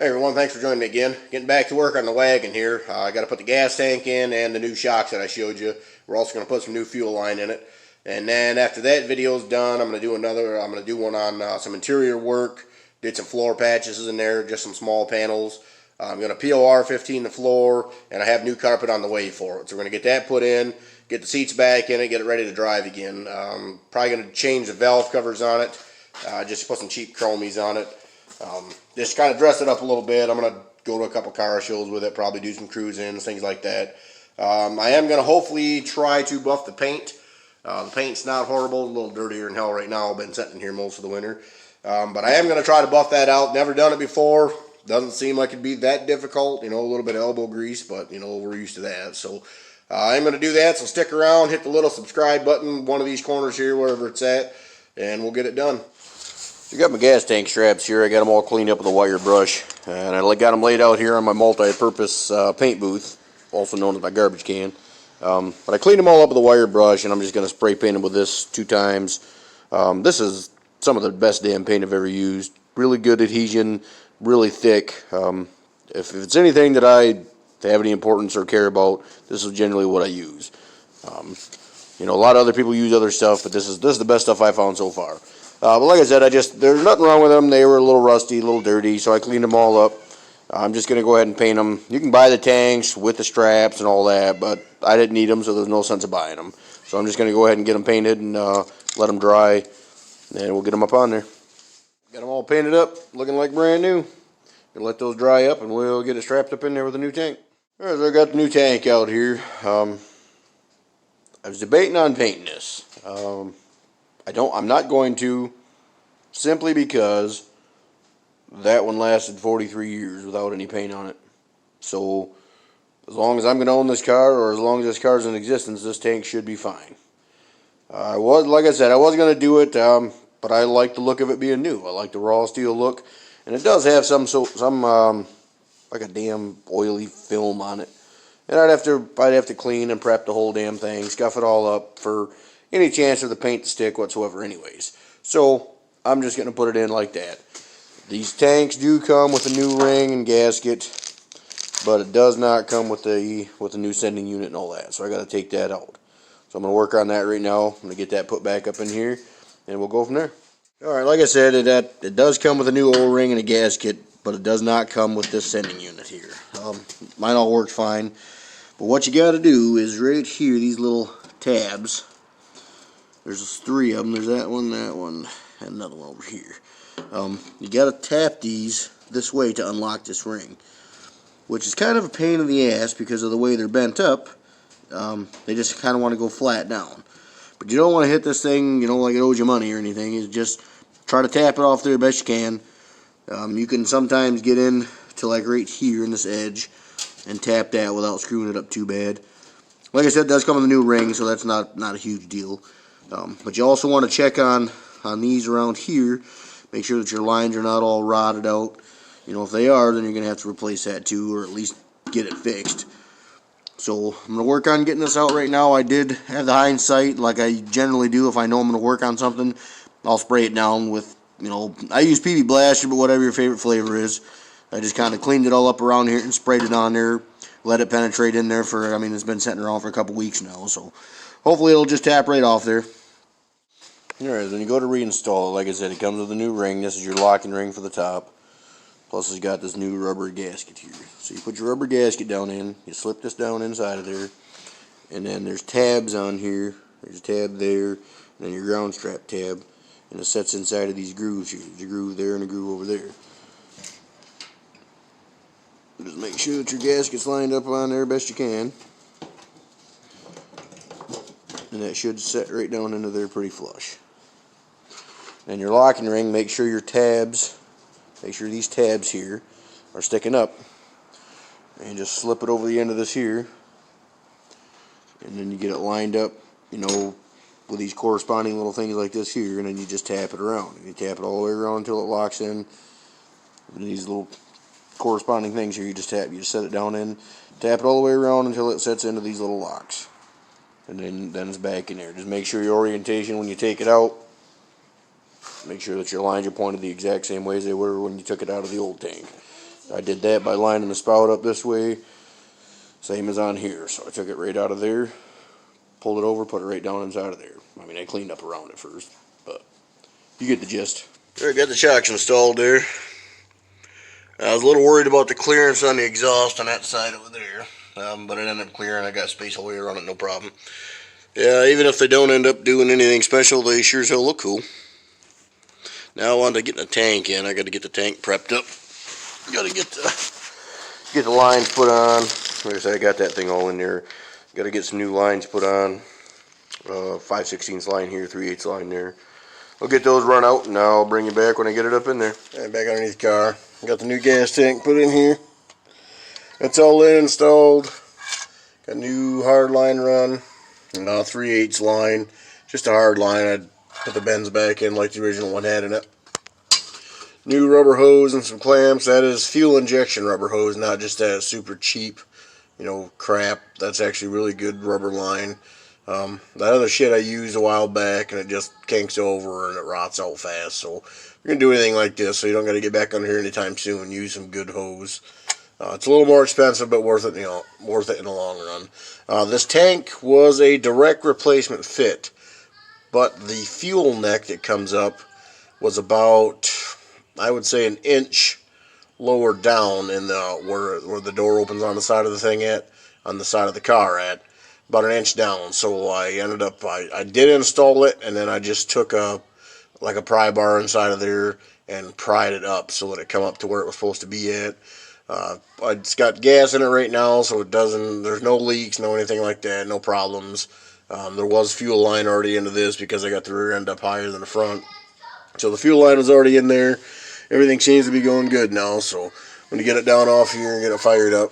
Hey everyone, thanks for joining me again. Getting back to work on the wagon here. I got to put the gas tank in and the new shocks that I showed you. We're also going to put some new fuel line in it. And then after that video's done, I'm going to do one on some interior work. Did some floor patches in there, just some small panels. I'm going to POR 15 the floor, and I have new carpet on the way for it. So we're going to get that put in, get the seats back in it, get it ready to drive again. Probably going to change the valve covers on it, just put some cheap chromies on it. Just kind of dress it up a little bit. I'm going to go to a couple car shows with it, probably do some cruise-ins, things like that. I am going to hopefully try to buff the paint. The paint's not horrible, a little dirtier than hell right now. I've been sitting here most of the winter. But I am going to try to buff that out. Never done it before. Doesn't seem like it'd be that difficult. You know, a little bit of elbow grease, but, you know, we're used to that. So I'm going to do that. So stick around, hit the little subscribe button, one of these corners here, wherever it's at, and we'll get it done. I got my gas tank straps here. I got them all cleaned up with a wire brush, and I got them laid out here on my multi-purpose paint booth, also known as my garbage can. But I cleaned them all up with a wire brush, and I'm just going to spray paint them with this 2 times. This is some of the best damn paint I've ever used. Really good adhesion, really thick. If it's anything that I have any importance or care about, this is generally what I use. You know, a lot of other people use other stuff, but this is the best stuff I found so far. But like I said, there's nothing wrong with them. They were a little rusty, a little dirty, so I cleaned them all up. I'm just going to go ahead and paint them. You can buy the tanks with the straps and all that, but I didn't need them, so there's no sense of buying them. So I'm just going to go ahead and get them painted and let them dry, and we'll get them up on there. Got them all painted up, looking like brand new. Gonna let those dry up, and we'll get it strapped up in there with a new tank. All right, so I got the new tank out here. I was debating on painting this. I'm not going to, simply because that one lasted 43 years without any paint on it. So as long as I'm going to own this car, or as long as this car's in existence, this tank should be fine. Like I said, I was going to do it, but I like the look of it being new. I like the raw steel look, and it does have some like a damn oily film on it. And I'd have to clean and prep the whole damn thing, scuff it all up for any chance of the paint to stick whatsoever anyways. So I'm just going to put it in like that. These tanks do come with a new ring and gasket, but it does not come with the new sending unit and all that. So I got to take that out. So I'm going to work on that right now. I'm going to get that put back up in here, and we'll go from there. Alright, like I said, it does come with a new O-ring and a gasket, but it does not come with this sending unit here. Mine all works fine. But what you got to do is right here, these little tabs. There's 3 of them. There's that one, and another one over here. You got to tap these this way to unlock this ring, which is kind of a pain in the ass because of the way they're bent up. They just kind of want to go flat down. But you don't want to hit this thing, you know, like it owes you money or anything. You just try to tap it off there the best you can. You can sometimes get in to like right here in this edge and tap that without screwing it up too bad. Like I said, it does come with a new ring, so that's not a huge deal. But you also want to check on these around here. Make sure that your lines are not all rotted out. You know, if they are, then you're going to have to replace that too, or at least get it fixed. So I'm going to work on getting this out right now. I did have the hindsight, like I generally do. If I know I'm going to work on something, I'll spray it down with, you know, I use PB Blaster, but whatever your favorite flavor is. I just kind of cleaned it all up around here and sprayed it on there. Let it penetrate in there for, I mean, it's been sitting around for a couple weeks now. So hopefully it'll just tap right off there. Alright, when you go to reinstall it, like I said, it comes with a new ring. This is your locking ring for the top. Plus it's got this new rubber gasket here. So you put your rubber gasket down in, you slip this down inside of there, and then there's tabs on here. There's a tab there, and then your ground strap tab, and it sets inside of these grooves here. There's a groove there and a groove over there. Just make sure that your gasket's lined up on there best you can. And that should set right down into there pretty flush. And your locking ring, make sure these tabs here are sticking up. And just slip it over the end of this here. And then you get it lined up, you know, with these corresponding little things like this here. And then you just tap it around. And you tap it all the way around until it locks in. And these little corresponding things here, you just set it down in, tap it all the way around until it sets into these little locks. And then it's back in there. Just make sure your orientation when you take it out, make sure that your lines are pointed the exact same way as they were when you took it out of the old tank. I did that by lining the spout up this way, same as on here. So I took it right out of there, pulled it over, put it right down inside of there. I mean, I cleaned up around it first, but you get the gist. Alright, got the shocks installed there. I was a little worried about the clearance on the exhaust on that side over there, but it ended up clearing. I got space all the way around it, no problem. Yeah, even if they don't end up doing anything special, they sure as hell look cool. Now on to getting the tank in. I got to get the tank prepped up. Got to get the lines put on. Like I said, I got that thing all in there. Got to get some new lines put on. 5/16 line here, 3/8 line there. I'll get those run out, and I'll bring you back when I get it up in there. And back underneath the car. Got the new gas tank put in here. That's all in, installed. Got new hard line run. 3/8 line, just a hard line. I'd put the bends back in like the original one had in it. New rubber hose and some clamps. That is fuel injection rubber hose, not just that super cheap, crap. That's actually really good rubber line. That other shit I used a while back, and it just kinks over and it rots out fast. So if you're gonna do anything like this, so you don't got to get back under here anytime soon, use some good hose. It's a little more expensive, but worth it, worth it in the long run. This tank was a direct replacement fit, but the fuel neck that comes up was about, I would say, an inch lower down in the where the door opens on the side of the thing on the side of the car about an inch down. So I ended up, I did install it, and then I just took a pry bar inside of there and pried it up so that it come up to where it was supposed to be at. It's got gas in it right now, so it doesn't, there's no leaks, no anything like that, no problems. There was fuel line already into this because I got the rear end up higher than the front. So the fuel line was already in there. Everything seems to be going good now, so when you get it down off here and get it fired up,